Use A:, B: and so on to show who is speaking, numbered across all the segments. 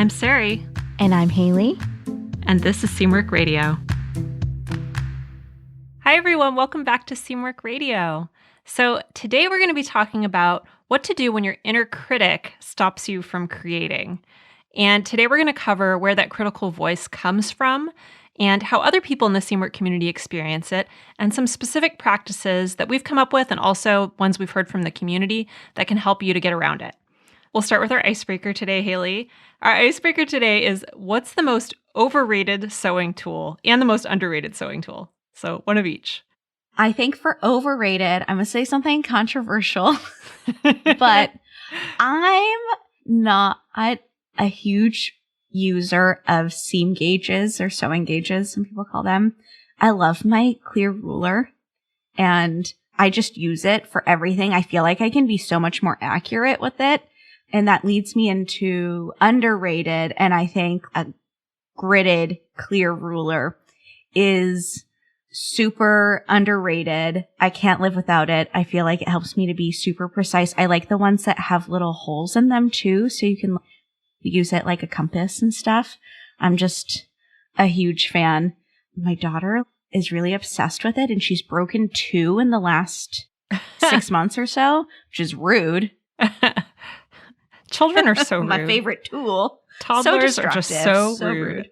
A: I'm Sarai.
B: And I'm Haley.
A: And this is Seamwork Radio. Hi, everyone. Welcome back to Seamwork Radio. So today we're going to be talking about what to do when your inner critic stops you from creating. And today we're going to cover where that critical voice comes from and how other people in the Seamwork community experience it, and some specific practices that we've come up with and also ones we've heard from the community that can help you to get around it. We'll start with our icebreaker today, Haley. Our icebreaker today is, what's the most overrated sewing tool and the most underrated sewing tool? So one of each.
B: I think for overrated, I'm going to say something controversial, but I'm not a huge user of seam gauges or sewing gauges, some people call them. I love my clear ruler and I just use it for everything. I feel like I can be so much more accurate with it. And that leads me into underrated. And I think a gridded clear ruler is super underrated. I can't live without it. I feel like it helps me to be super precise. I like the ones that have little holes in them too, so you can use it like a compass and stuff. I'm just a huge fan. My daughter is really obsessed with it, and she's broken 2 in the last 6 months or so, which is rude.
A: Children are so rude.
B: My favorite tool.
A: Toddlers are just so rude.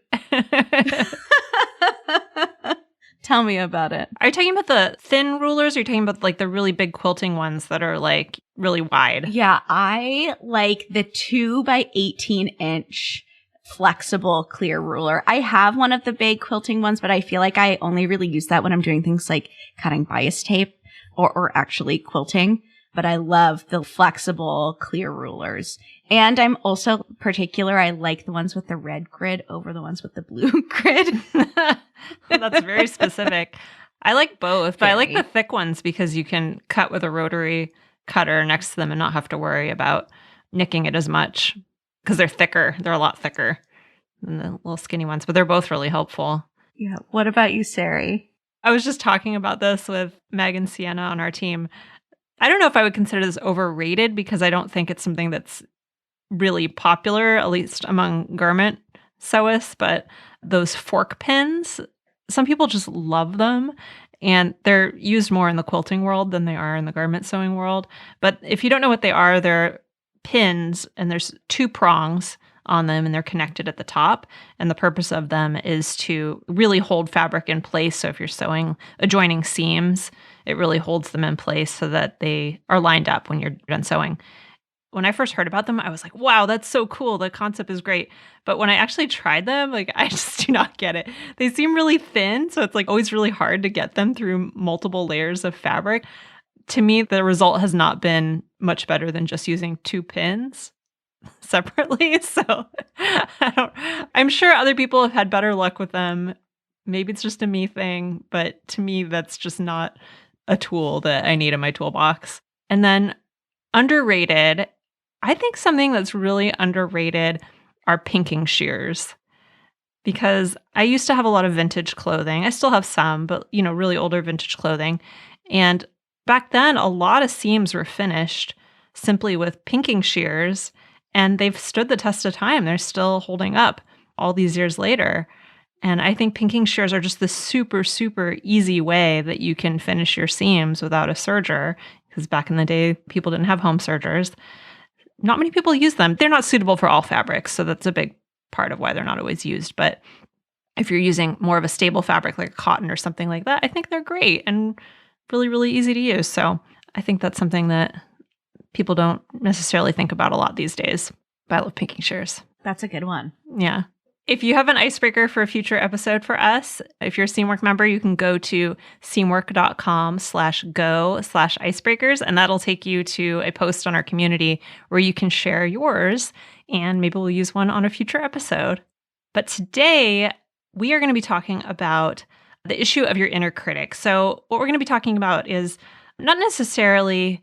B: Tell me about it.
A: Are you talking about the thin rulers, or are you talking about like the really big quilting ones that are like really wide?
B: Yeah, I like the 2 by 18 inch flexible clear ruler. I have one of the big quilting ones, but I feel like I only really use that when I'm doing things like cutting bias tape or actually quilting. But I love the flexible clear rulers. And I'm also particular. I like the ones with the red grid over the ones with the blue grid.
A: That's very specific. I like both, but I like the thick ones because you can cut with a rotary cutter next to them and not have to worry about nicking it as much because they're thicker. They're a lot thicker than the little skinny ones, but they're both really helpful.
B: Yeah. What about you, Sarai?
A: I was just talking about this with Meg and Sienna on our team. I don't know if I would consider this overrated because I don't think it's something that's really popular, at least among garment sewists, but those fork pins, some people just love them, and they're used more in the quilting world than they are in the garment sewing world. But if you don't know what they are, they're pins, and there's 2 prongs on them, and they're connected at the top. And the purpose of them is to really hold fabric in place. So if you're sewing adjoining seams, it really holds them in place so that they are lined up when you're done sewing. When I first heard about them, I was like, wow, that's so cool. The concept is great. But when I actually tried them, like, I just do not get it. They seem really thin, so it's like always really hard to get them through multiple layers of fabric. To me, the result has not been much better than just using 2 pins separately. So I'm sure other people have had better luck with them. Maybe it's just a me thing, but to me, that's just not a tool that I need in my toolbox. And then underrated, I think something that's really underrated are pinking shears, because I used to have a lot of vintage clothing. I still have some, but really older vintage clothing. And back then, a lot of seams were finished simply with pinking shears, and they've stood the test of time. They're still holding up all these years later. And I think pinking shears are just the super, super easy way that you can finish your seams without a serger, because back in the day, people didn't have home sergers. Not many people use them. They're not suitable for all fabrics, so that's a big part of why they're not always used. But if you're using more of a stable fabric like cotton or something like that, I think they're great and really, really easy to use. So I think that's something that people don't necessarily think about a lot these days. But I love pinking shears.
B: That's a good one.
A: Yeah. If you have an icebreaker for a future episode for us, if you're a Seamwork member, you can go to seamwork.com/go/icebreakers, and that'll take you to a post on our community where you can share yours, and maybe we'll use one on a future episode. But today, we are going to be talking about the issue of your inner critic. So what we're going to be talking about is not necessarily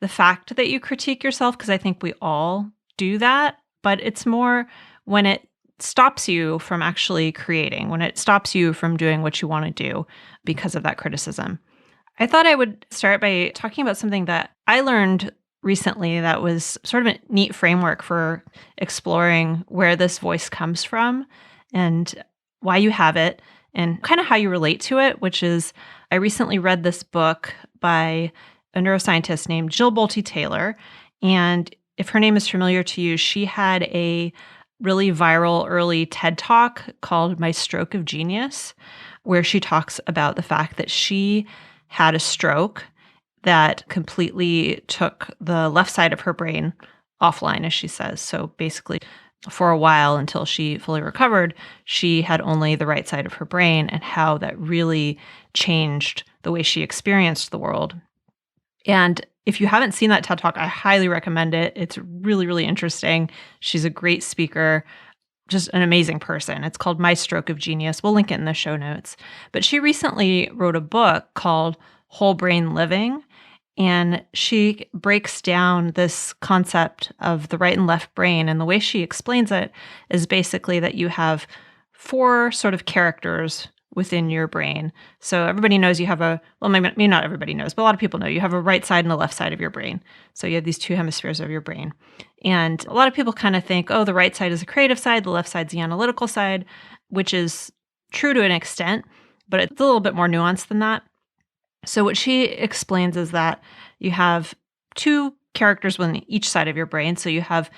A: the fact that you critique yourself, because I think we all do that, but it's more when it stops you from actually creating, when it stops you from doing what you want to do because of that criticism. I thought I would start by talking about something that I learned recently that was sort of a neat framework for exploring where this voice comes from and why you have it and kind of how you relate to it, which is I recently read this book by a neuroscientist named Jill Bolte Taylor. And if her name is familiar to you, she had a really viral early TED Talk called My Stroke of Genius, where she talks about the fact that she had a stroke that completely took the left side of her brain offline, as she says. So basically, for a while until she fully recovered, she had only the right side of her brain, and how that really changed the way she experienced the world. And if you haven't seen that TED Talk, I highly recommend it. It's really, really interesting. She's a great speaker, just an amazing person. It's called My Stroke of Genius. We'll link it in the show notes. But she recently wrote a book called Whole Brain Living, and she breaks down this concept of the right and left brain. And the way she explains it is basically that you have 4 sort of characters within your brain. So everybody knows you have maybe not everybody knows, but a lot of people know you have a right side and a left side of your brain. So you have these 2 hemispheres of your brain. And a lot of people kind of think, oh, the right side is the creative side, the left side's the analytical side, which is true to an extent, but it's a little bit more nuanced than that. So what she explains is that you have 2 characters within each side of your brain. So you have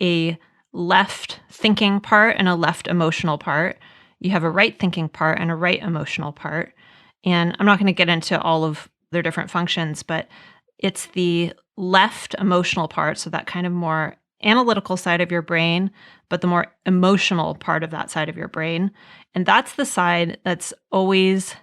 A: a left thinking part and a left emotional part. You have a right thinking part and a right emotional part. And I'm not going to get into all of their different functions, but it's the left emotional part, so that kind of more analytical side of your brain, but the more emotional part of that side of your brain. And that's the side that's always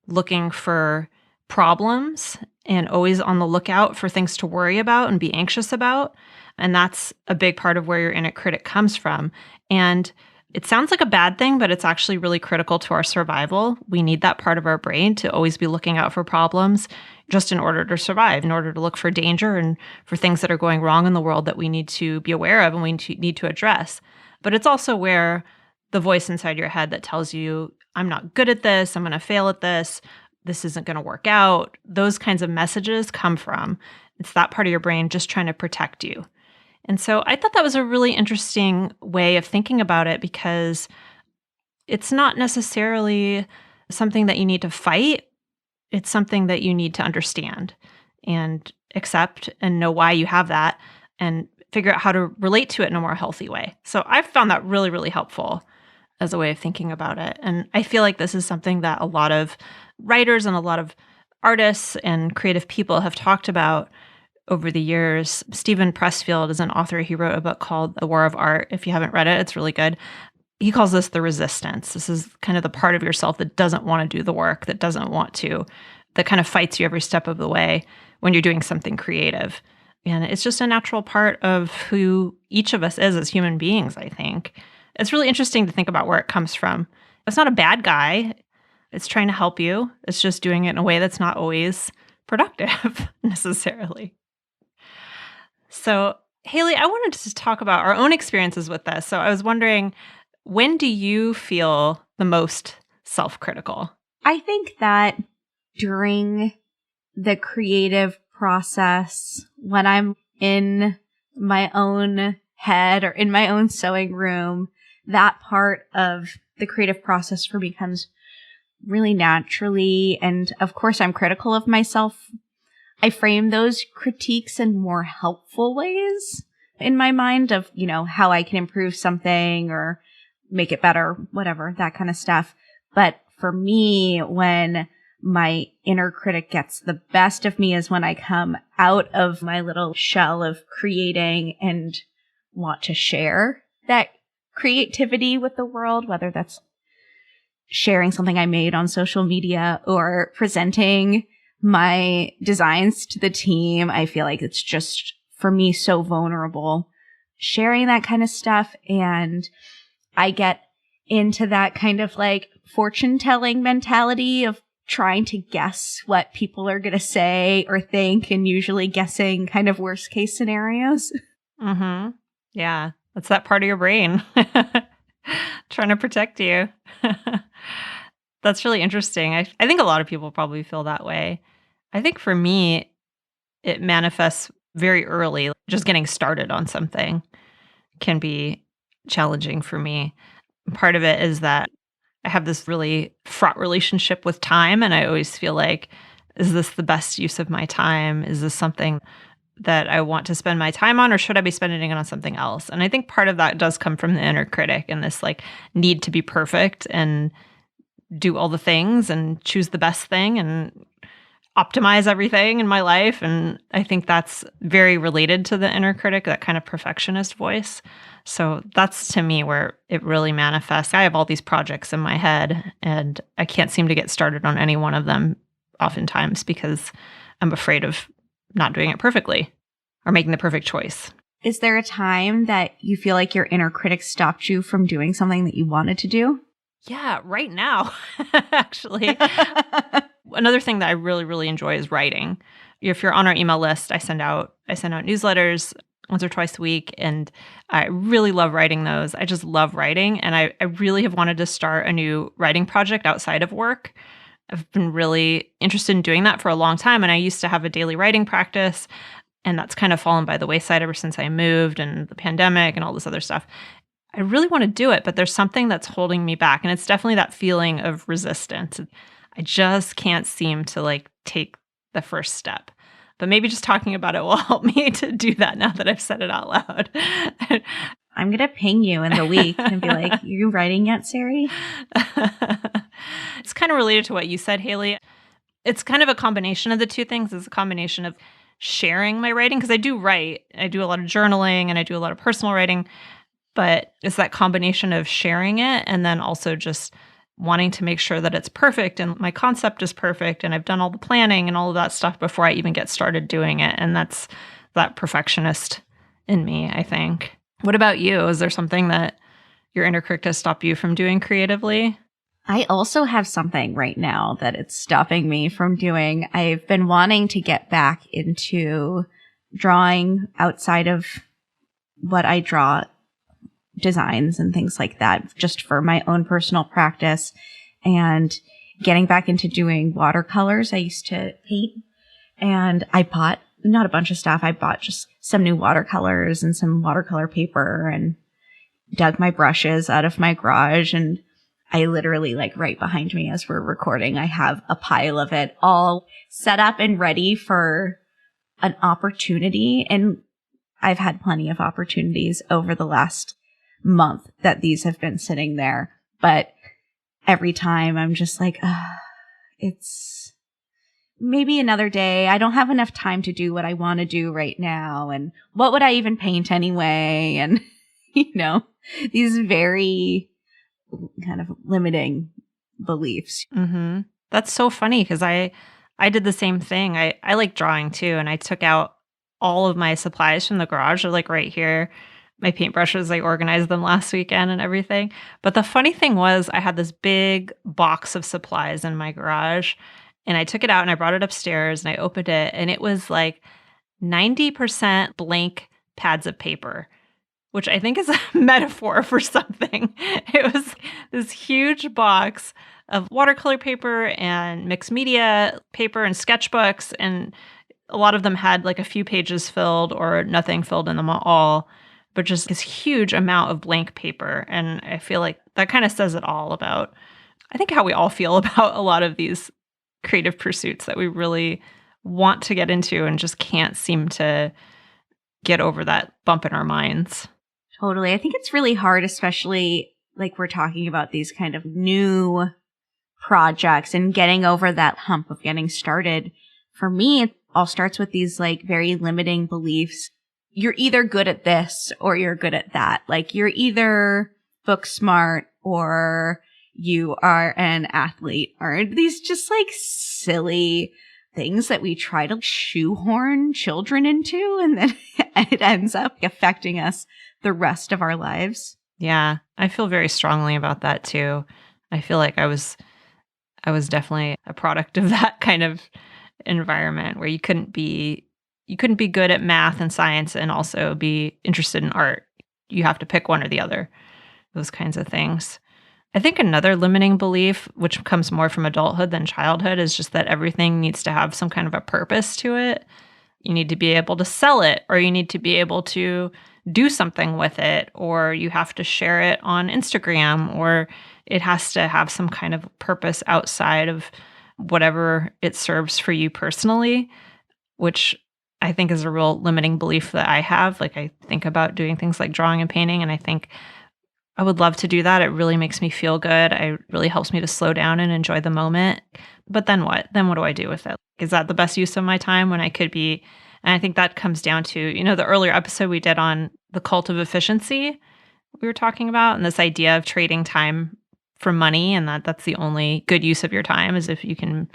A: looking for problems and always on the lookout for things to worry about and be anxious about. And that's a big part of where your inner critic comes from. And it sounds like a bad thing, but it's actually really critical to our survival. We need that part of our brain to always be looking out for problems just in order to survive, in order to look for danger and for things that are going wrong in the world that we need to be aware of and we need to address. But it's also where the voice inside your head that tells you, I'm not good at this, I'm going to fail at this isn't going to work out. Those kinds of messages come from. It's that part of your brain just trying to protect you. And so I thought that was a really interesting way of thinking about it, because it's not necessarily something that you need to fight. It's something that you need to understand and accept and know why you have that and figure out how to relate to it in a more healthy way. So I've found that really, really helpful as a way of thinking about it. And I feel like this is something that a lot of writers and a lot of artists and creative people have talked about over the years. Stephen Pressfield is an author. He wrote a book called The War of Art. If you haven't read it, it's really good. He calls this the resistance. This is kind of the part of yourself that doesn't want to do the work, that doesn't want to, that kind of fights you every step of the way when you're doing something creative. And it's just a natural part of who each of us is as human beings, I think. It's really interesting to think about where it comes from. It's not a bad guy. It's trying to help you. It's just doing it in a way that's not always productive necessarily. So, Haley, I wanted to talk about our own experiences with this. So I was wondering, when do you feel the most self-critical?
B: I think that during the creative process, when I'm in my own head or in my own sewing room, that part of the creative process for me comes really naturally. And of course, I'm critical of myself. I frame those critiques in more helpful ways in my mind of, how I can improve something or make it better, whatever, that kind of stuff. But for me, when my inner critic gets the best of me is when I come out of my little shell of creating and want to share that creativity with the world, whether that's sharing something I made on social media or presenting my designs to the team. I feel like it's just, for me, so vulnerable sharing that kind of stuff. And I get into that kind of like fortune telling mentality of trying to guess what people are going to say or think, and usually guessing kind of worst case scenarios.
A: Mm-hmm. Yeah, that's that part of your brain trying to protect you. That's really interesting. I think a lot of people probably feel that way. I think for me, it manifests very early. Just getting started on something can be challenging for me. Part of it is that I have this really fraught relationship with time, and I always feel like, is this the best use of my time? Is this something that I want to spend my time on, or should I be spending it on something else? And I think part of that does come from the inner critic and this like need to be perfect and do all the things and choose the best thing and optimize everything in my life. And I think that's very related to the inner critic, that kind of perfectionist voice. So that's to me where it really manifests. I have all these projects in my head and I can't seem to get started on any one of them oftentimes because I'm afraid of not doing it perfectly or making the perfect choice.
B: Is there a time that you feel like your inner critic stopped you from doing something that you wanted to do?
A: Yeah, right now, actually. Another thing that I really, really enjoy is writing. If you're on our email list, I send out newsletters once or twice a week, and I really love writing those. I just love writing, and I really have wanted to start a new writing project outside of work. I've been really interested in doing that for a long time, and I used to have a daily writing practice, and that's kind of fallen by the wayside ever since I moved and the pandemic and all this other stuff. I really want to do it, but there's something that's holding me back, and it's definitely that feeling of resistance. I just can't seem to like take the first step. But maybe just talking about it will help me to do that now that I've said it out loud.
B: I'm going to ping you in the week and be like, you writing yet, Sarai?
A: It's kind of related to what you said, Haley. It's kind of a combination of the two things. It's a combination of sharing my writing, because I do write. I do a lot of journaling and I do a lot of personal writing. But it's that combination of sharing it and then also just wanting to make sure that it's perfect and my concept is perfect and I've done all the planning and all of that stuff before I even get started doing it. And that's that perfectionist in me, I think. What about you? Is there something that your inner critic has stopped you from doing creatively?
B: I also have something right now that it's stopping me from doing. I've been wanting to get back into drawing outside of what I draw, designs and things like that, just for my own personal practice, and getting back into doing watercolors. I used to paint, and I bought not a bunch of stuff. I bought just some new watercolors and some watercolor paper and dug my brushes out of my garage. And I literally, like right behind me as we're recording, I have a pile of it all set up and ready for an opportunity. And I've had plenty of opportunities over the last month that these have been sitting there. But every time I'm just like, it's maybe another day. I don't have enough time to do what I want to do right now. And what would I even paint anyway? And, these very kind of limiting beliefs.
A: Mm-hmm. That's so funny because I did the same thing. I like drawing too. And I took out all of my supplies from the garage. They're like right here. My paintbrushes, I organized them last weekend and everything. But the funny thing was I had this big box of supplies in my garage, and I took it out and I brought it upstairs and I opened it, and it was like 90% blank pads of paper, which I think is a metaphor for something. It was this huge box of watercolor paper and mixed media paper and sketchbooks, and a lot of them had like a few pages filled or nothing filled in them at all, but just this huge amount of blank paper. And I feel like that kind of says it all about, I think, how we all feel about a lot of these creative pursuits that we really want to get into and just can't seem to get over that bump in our minds.
B: Totally. I think it's really hard, especially like we're talking about these kind of new projects and getting over that hump of getting started. For me, it all starts with these like very limiting beliefs. You're either good at this or you're good at that. Like you're either book smart or you are an athlete, or these just like silly things that we try to shoehorn children into, and then it ends up affecting us the rest of our lives.
A: Yeah, I feel very strongly about that too. I feel like I was definitely a product of that kind of environment where you couldn't be good at math and science and also be interested in art. You have to pick one or the other, those kinds of things. I think another limiting belief, which comes more from adulthood than childhood, is just that everything needs to have some kind of a purpose to it. you need to be able to sell it, or you need to be able to do something with it, or you have to share it on Instagram, or it has to have some kind of purpose outside of whatever it serves for you personally, which I think is a real limiting belief that I have. Like, I think about doing things like drawing and painting, and I think I would love to do that. It really makes me feel good. It really helps me to slow down and enjoy the moment. But then what? Then what do I do with it? Is that the best use of my time when I could be? And I think that comes down to, the earlier episode we did on the cult of efficiency we were talking about, and this idea of trading time for money, and that's the only good use of your time is if you can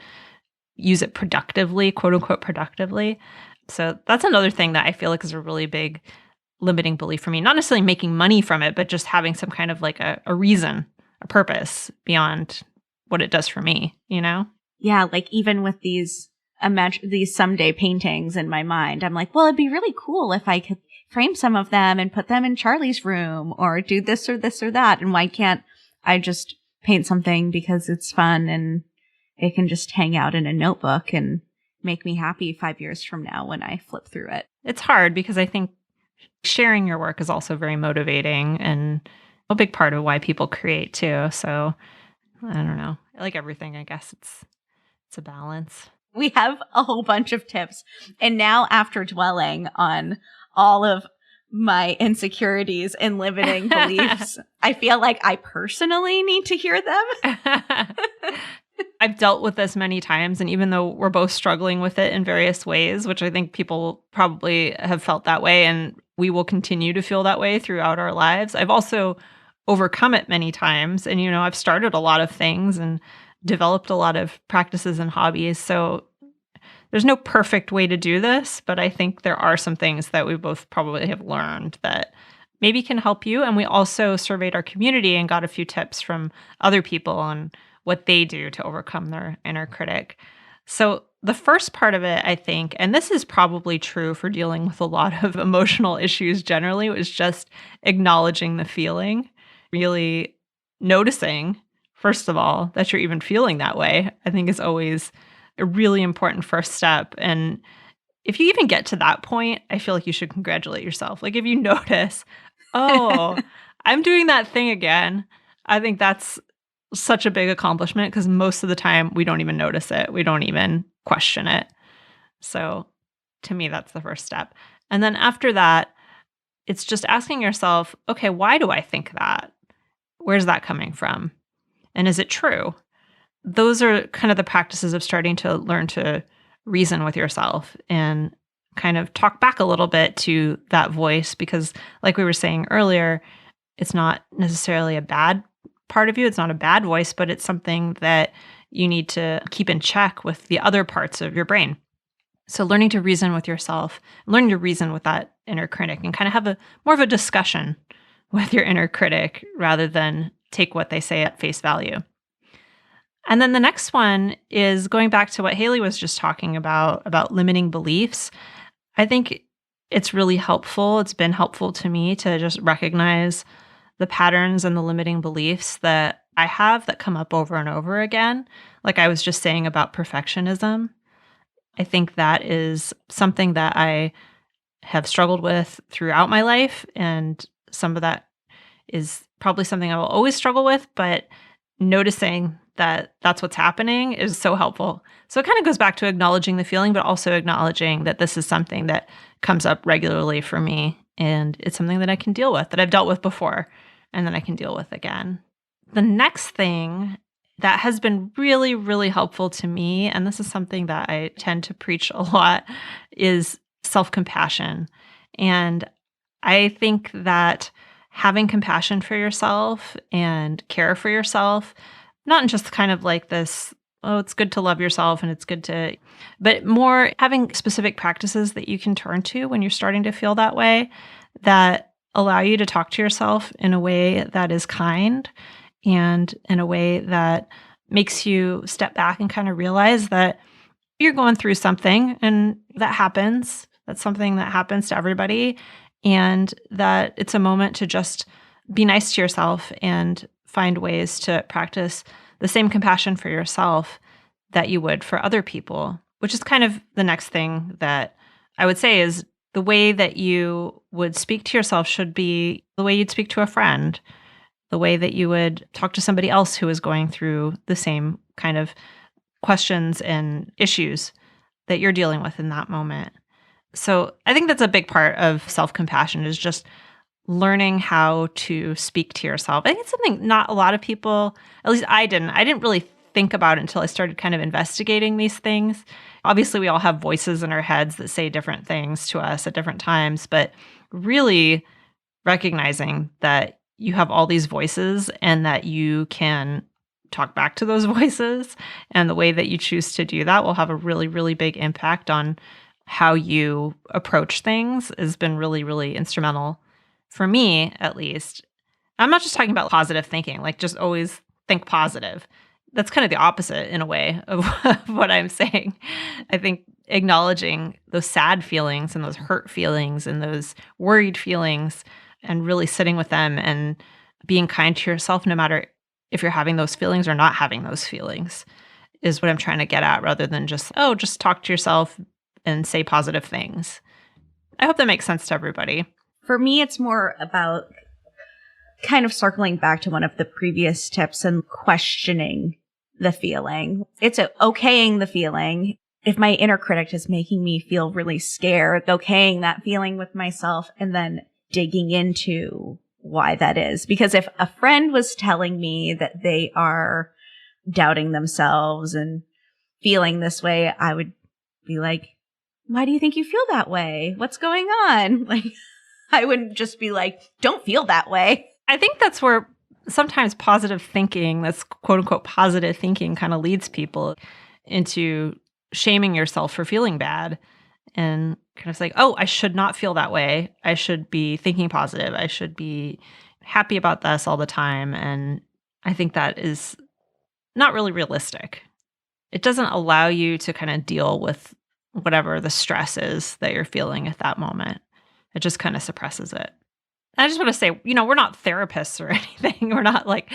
A: use it productively, quote unquote productively. So that's another thing that I feel like is a really big limiting belief for me. Not necessarily making money from it, but just having some kind of like a reason, a purpose beyond what it does for me,
B: Yeah, like even with these someday paintings in my mind, I'm like, well, it'd be really cool if I could frame some of them and put them in Charlie's room or do this or this or that. And why can't I just paint something because it's fun and it can just hang out in a notebook and make me happy 5 years from now when I flip through it?
A: It's hard because I think sharing your work is also very motivating and a big part of why people create too. So I don't know. Like everything, I guess it's a balance.
B: We have a whole bunch of tips. And now after dwelling on all of my insecurities and limiting beliefs, I feel like I personally need to hear them.
A: I've dealt with this many times, and even though we're both struggling with it in various ways, which I think people probably have felt that way, and we will continue to feel that way throughout our lives, I've also overcome it many times. And, I've started a lot of things and developed a lot of practices and hobbies. So there's no perfect way to do this, but I think there are some things that we both probably have learned that maybe can help you. And we also surveyed our community and got a few tips from other people on what they do to overcome their inner critic. So the first part of it, I think, and this is probably true for dealing with a lot of emotional issues generally, was just acknowledging the feeling, really noticing, first of all, that you're even feeling that way, I think is always a really important first step. And if you even get to that point, I feel like you should congratulate yourself. Like if you notice, oh, I'm doing that thing again, I think that's such a big accomplishment because most of the time we don't even notice it. We don't even question it. So to me, that's the first step. And then after that, it's just asking yourself, okay, why do I think that? Where's that coming from? And is it true? Those are kind of the practices of starting to learn to reason with yourself and kind of talk back a little bit to that voice, because like we were saying earlier, it's not necessarily a bad part of you. It's not a bad voice, but it's something that you need to keep in check with the other parts of your brain. So learning to reason with yourself, learning to reason with that inner critic and kind of have more of a discussion with your inner critic rather than take what they say at face value. And then the next one is going back to what Haley was just talking about limiting beliefs. I think it's really helpful. It's been helpful to me to just recognize the patterns and the limiting beliefs that I have that come up over and over again. Like I was just saying about perfectionism. I think that is something that I have struggled with throughout my life. And some of that is probably something I will always struggle with, but noticing that that's what's happening is so helpful. So it kind of goes back to acknowledging the feeling, but also acknowledging that this is something that comes up regularly for me. And it's something that I can deal with, that I've dealt with before, and then I can deal with again. The next thing that has been really, really helpful to me, and this is something that I tend to preach a lot, is self-compassion. And I think that having compassion for yourself and care for yourself, not just kind of like this, oh, it's good to love yourself and it's good to, but more having specific practices that you can turn to when you're starting to feel that way that allow you to talk to yourself in a way that is kind and in a way that makes you step back and kind of realize that you're going through something and that happens. That's something that happens to everybody. And that it's a moment to just be nice to yourself and find ways to practice the same compassion for yourself that you would for other people, which is kind of the next thing that I would say is the way that you would speak to yourself should be the way you'd speak to a friend, the way that you would talk to somebody else who is going through the same kind of questions and issues that you're dealing with in that moment. So I think that's a big part of self-compassion is just learning how to speak to yourself. I think it's something not a lot of people, at least I didn't really think about it until I started kind of investigating these things. Obviously, we all have voices in our heads that say different things to us at different times, but really recognizing that you have all these voices and that you can talk back to those voices, and the way that you choose to do that will have a really, really big impact on how you approach things has been really, really instrumental for me, at least. I'm not just talking about positive thinking, like just always think positive. That's kind of the opposite in a way of what I'm saying. I think acknowledging those sad feelings and those hurt feelings and those worried feelings and really sitting with them and being kind to yourself, no matter if you're having those feelings or not having those feelings, is what I'm trying to get at, rather than just talk to yourself and say positive things. I hope that makes sense to everybody.
B: For me, it's more about kind of circling back to one of the previous tips and questioning the feeling. It's okaying the feeling. If my inner critic is making me feel really scared, okaying that feeling with myself and then digging into why that is. Because if a friend was telling me that they are doubting themselves and feeling this way, I would be like, why do you think you feel that way? What's going on? Like, I wouldn't just be like, don't feel that way.
A: I think that's where sometimes positive thinking, that's quote unquote positive thinking, kind of leads people into shaming yourself for feeling bad and kind of like, oh, I should not feel that way. I should be thinking positive. I should be happy about this all the time. And I think that is not really realistic. It doesn't allow you to kind of deal with whatever the stress is that you're feeling at that moment. It just kind of suppresses it. I just want to say, we're not therapists or anything. We're not like,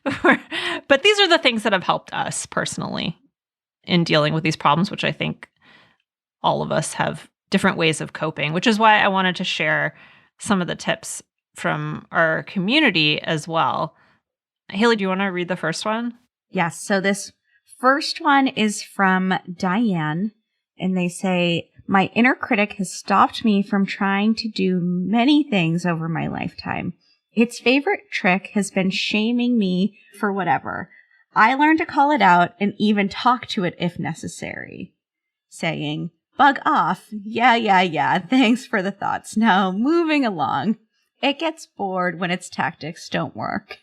A: but these are the things that have helped us personally in dealing with these problems, which I think all of us have different ways of coping, which is why I wanted to share some of the tips from our community as well. Haley, do you want to read the first one?
B: Yes. So this first one is from Diane, and they say, my inner critic has stopped me from trying to do many things over my lifetime. Its favorite trick has been shaming me for whatever. I learned to call it out and even talk to it if necessary, saying, bug off. Yeah. Thanks for the thoughts. Now moving along. It gets bored when its tactics don't work.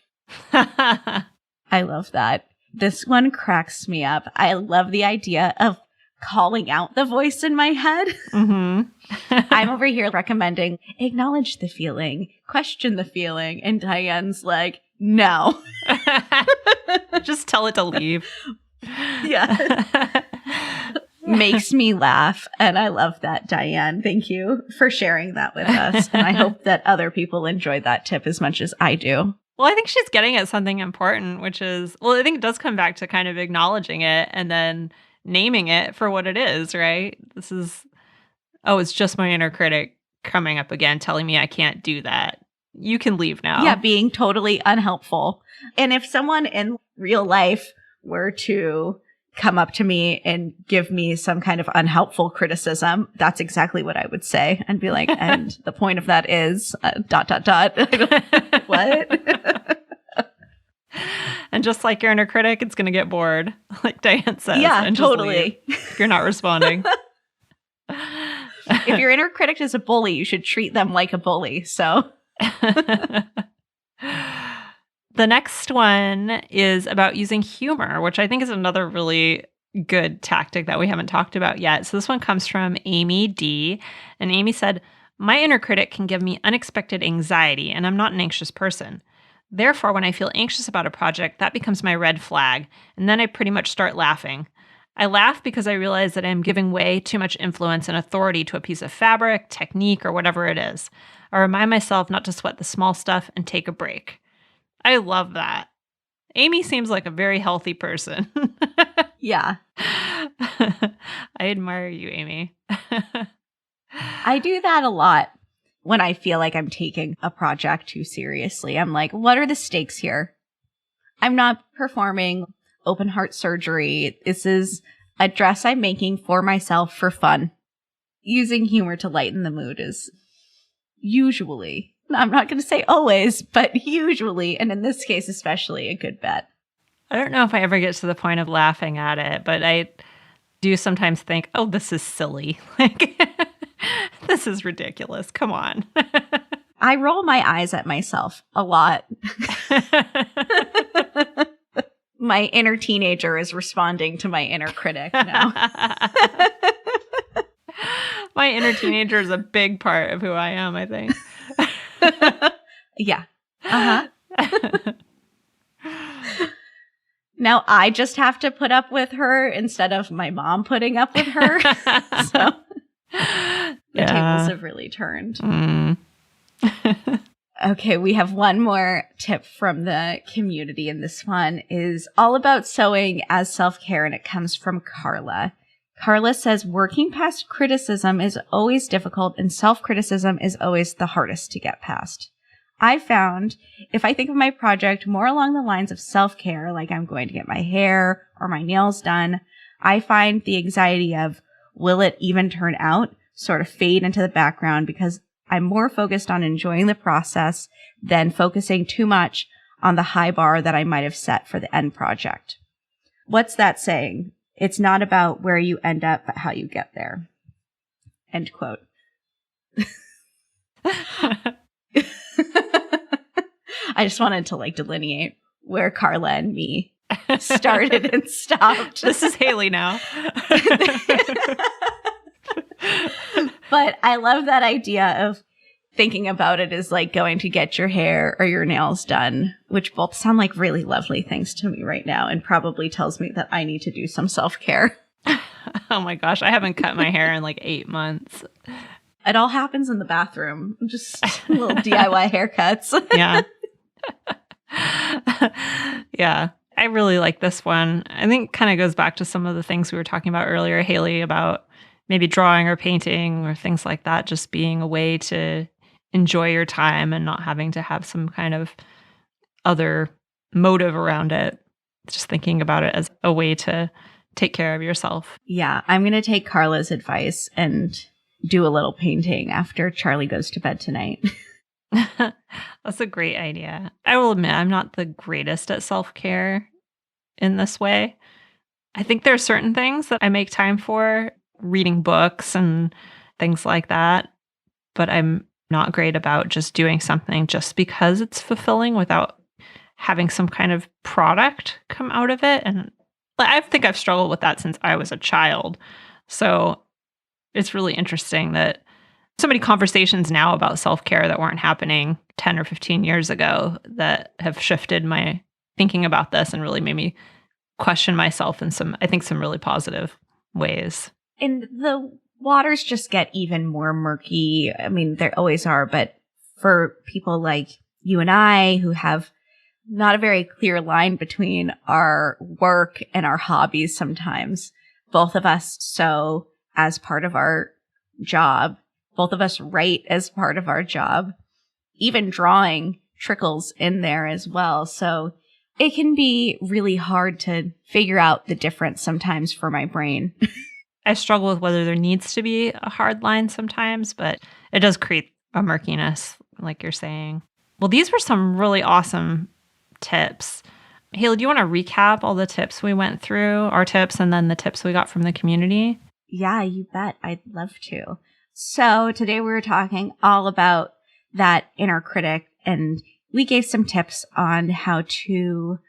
B: I love that. This one cracks me up. I love the idea of calling out the voice in my head.
A: Mm-hmm.
B: I'm over here recommending acknowledge the feeling, question the feeling. And Diane's like, no.
A: Just tell it to leave.
B: Yeah. Makes me laugh. And I love that, Diane. Thank you for sharing that with us. And I hope that other people enjoy that tip as much as I do.
A: Well, I think she's getting at something important, which is, I think it does come back to kind of acknowledging it and then naming it for what it is, right? This is, it's just my inner critic coming up again, telling me I can't do that. You can leave now.
B: Yeah, being totally unhelpful. And if someone in real life were to come up to me and give me some kind of unhelpful criticism, that's exactly what I would say. And be like, and the point of that is ... What?
A: And just like your inner critic, it's going to get bored, like Diane says.
B: Yeah,
A: and
B: totally.
A: If you're not responding.
B: If your inner critic is a bully, you should treat them like a bully. So
A: the next one is about using humor, which I think is another really good tactic that we haven't talked about yet. So this one comes from Amy D. And Amy said, my inner critic can give me unexpected anxiety, and I'm not an anxious person. Therefore, when I feel anxious about a project, that becomes my red flag, and then I pretty much start laughing. I laugh because I realize that I'm giving way too much influence and authority to a piece of fabric, technique, or whatever it is. I remind myself not to sweat the small stuff and take a break. I love that. Amy seems like a very healthy person.
B: yeah.
A: I admire you, Amy.
B: I do that a lot when I feel like I'm taking a project too seriously. I'm like, what are the stakes here? I'm not performing open heart surgery. This is a dress I'm making for myself for fun. Using humor to lighten the mood is usually, I'm not going to say always, but usually, and in this case especially, a good bet.
A: I don't know if I ever get to the point of laughing at it, but I do sometimes think, oh, this is silly. Like, this is ridiculous. Come on.
B: I roll my eyes at myself a lot. My inner teenager is responding to my inner critic now.
A: My inner teenager is a big part of who I am, I think.
B: Yeah. Now I just have to put up with her instead of my mom putting up with her. So the tables have really turned. Okay, we have one more tip from the community, and this one is all about sewing as self-care, and it comes from Carla. Carla says, working past criticism is always difficult, and self-criticism is always the hardest to get past. I found if I think of my project more along the lines of self-care, like I'm going to get my hair or my nails done, I find the anxiety of, will it even turn out, sort of fade into the background because I'm more focused on enjoying the process than focusing too much on the high bar that I might have set for the end project. What's that saying? It's not about where you end up, but how you get there. End quote. I just wanted to delineate where Carla and me started and stopped.
A: This is Haley now.
B: But I love that idea of thinking about it as like going to get your hair or your nails done, which both sound like really lovely things to me right now and probably tells me that I need to do some self-care.
A: Oh my gosh, I haven't cut my hair in 8 months.
B: It all happens in the bathroom. Just little DIY haircuts.
A: Yeah. Yeah. I really like this one. I think kind of goes back to some of the things we were talking about earlier, Haley, about maybe drawing or painting or things like that, just being a way to enjoy your time and not having to have some kind of other motive around it. Just thinking about it as a way to take care of yourself.
B: Yeah, I'm going to take Carla's advice and do a little painting after Charlie goes to bed tonight.
A: That's a great idea. I will admit, I'm not the greatest at self-care in this way. I think there are certain things that I make time for, reading books and things like that, but I'm not great about just doing something just because it's fulfilling without having some kind of product come out of it. And I think I've struggled with that since I was a child. So it's really interesting that so many conversations now about self-care that weren't happening 10 or 15 years ago that have shifted my thinking about this and really made me question myself in some really positive ways.
B: And the waters just get even more murky. I mean, there always are, but for people like you and I who have not a very clear line between our work and our hobbies sometimes, both of us sew as part of our job. Both of us write as part of our job. Even drawing trickles in there as well. So it can be really hard to figure out the difference sometimes for my brain.
A: I struggle with whether there needs to be a hard line sometimes, but it does create a murkiness, like you're saying. Well, these were some really awesome tips. Haley, do you want to recap all the tips we went through, our tips, and then the tips we got from the community?
B: Yeah, you bet. I'd love to. So today we were talking all about that inner critic, and we gave some tips on how to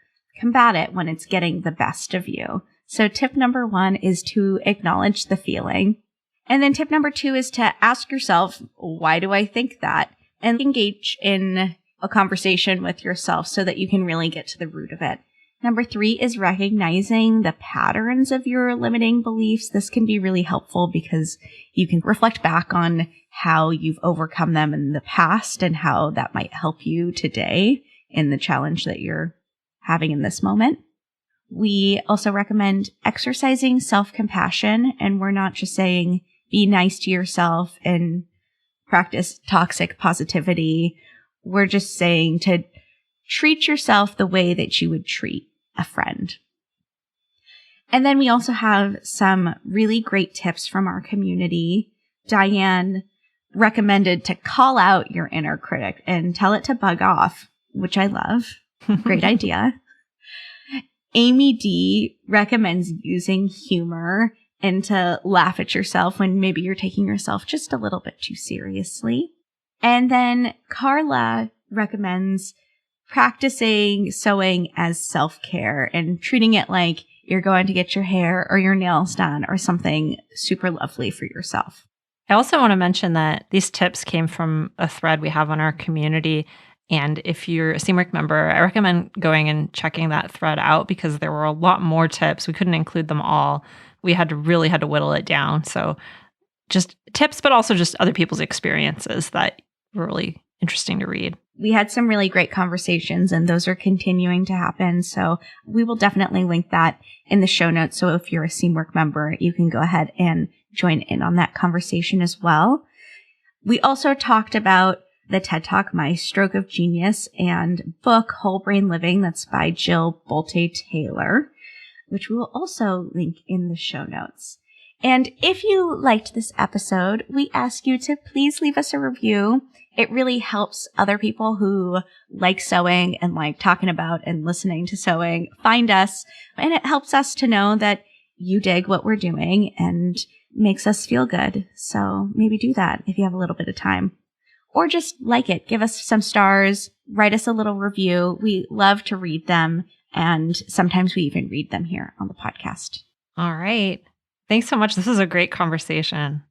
B: combat it when it's getting the best of you. So tip number 1 is to acknowledge the feeling. And then tip number 2 is to ask yourself, why do I think that? And engage in a conversation with yourself so that you can really get to the root of it. Number 3 is recognizing the patterns of your limiting beliefs. This can be really helpful because you can reflect back on how you've overcome them in the past and how that might help you today in the challenge that you're having in this moment. We also recommend exercising self-compassion, and we're not just saying be nice to yourself and practice toxic positivity. We're just saying to treat yourself the way that you would treat a friend. And then we also have some really great tips from our community. Diane recommended to call out your inner critic and tell it to bug off, which I love. Great idea. Amy D recommends using humor and to laugh at yourself when maybe you're taking yourself just a little bit too seriously. And then Carla recommends practicing sewing as self-care and treating it like you're going to get your hair or your nails done or something super lovely for yourself.
A: I also want to mention that these tips came from a thread we have on our community. And if you're a Seamwork member, I recommend going and checking that thread out because there were a lot more tips. We couldn't include them all. We had to whittle it down. So just tips, but also just other people's experiences that were really interesting to read.
B: We had some really great conversations and those are continuing to happen. So we will definitely link that in the show notes. So if you're a Seamwork member, you can go ahead and join in on that conversation as well. We also talked about the TED Talk, My Stroke of Genius, and book Whole Brain Living, that's by Jill Bolte-Taylor, which we will also link in the show notes. And if you liked this episode, we ask you to please leave us a review. It really helps other people who like sewing and like talking about and listening to sewing find us. And it helps us to know that you dig what we're doing and makes us feel good. So maybe do that if you have a little bit of time. Or just like it. Give us some stars. Write us a little review. We love to read them. And sometimes we even read them here on the podcast.
A: All right. Thanks so much. This is a great conversation.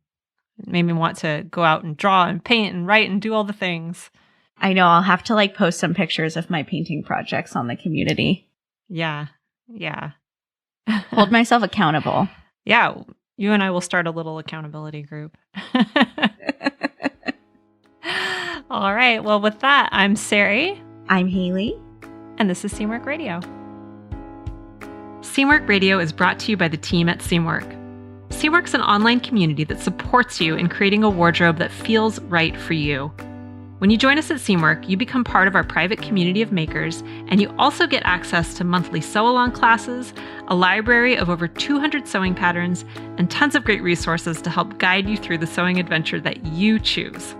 A: It made me want to go out and draw and paint and write and do all the things.
B: I know. I'll have to post some pictures of my painting projects on the community.
A: Yeah.
B: Hold myself accountable.
A: Yeah. You and I will start a little accountability group. All right. Well, with that, I'm Sarai.
B: I'm Haley.
A: And this is Seamwork Radio. Seamwork Radio is brought to you by the team at Seamwork. Seamwork's an online community that supports you in creating a wardrobe that feels right for you. When you join us at Seamwork, you become part of our private community of makers, and you also get access to monthly sew-along classes, a library of over 200 sewing patterns, and tons of great resources to help guide you through the sewing adventure that you choose.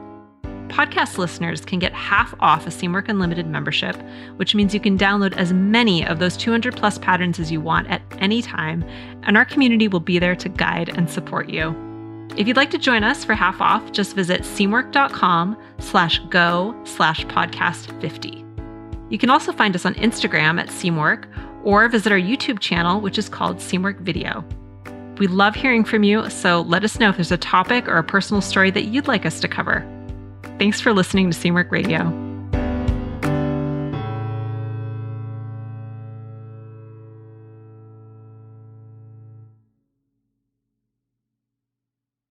A: Podcast listeners can get half off a Seamwork Unlimited membership, which means you can download as many of those 200 plus patterns as you want at any time, and our community will be there to guide and support you. If you'd like to join us for half off, just visit seamwork.com/go/podcast50. You can also find us on Instagram at Seamwork or visit our YouTube channel, which is called Seamwork Video. We love hearing from you, so let us know if there's a topic or a personal story that you'd like us to cover. Thanks for listening to Seamwork Radio.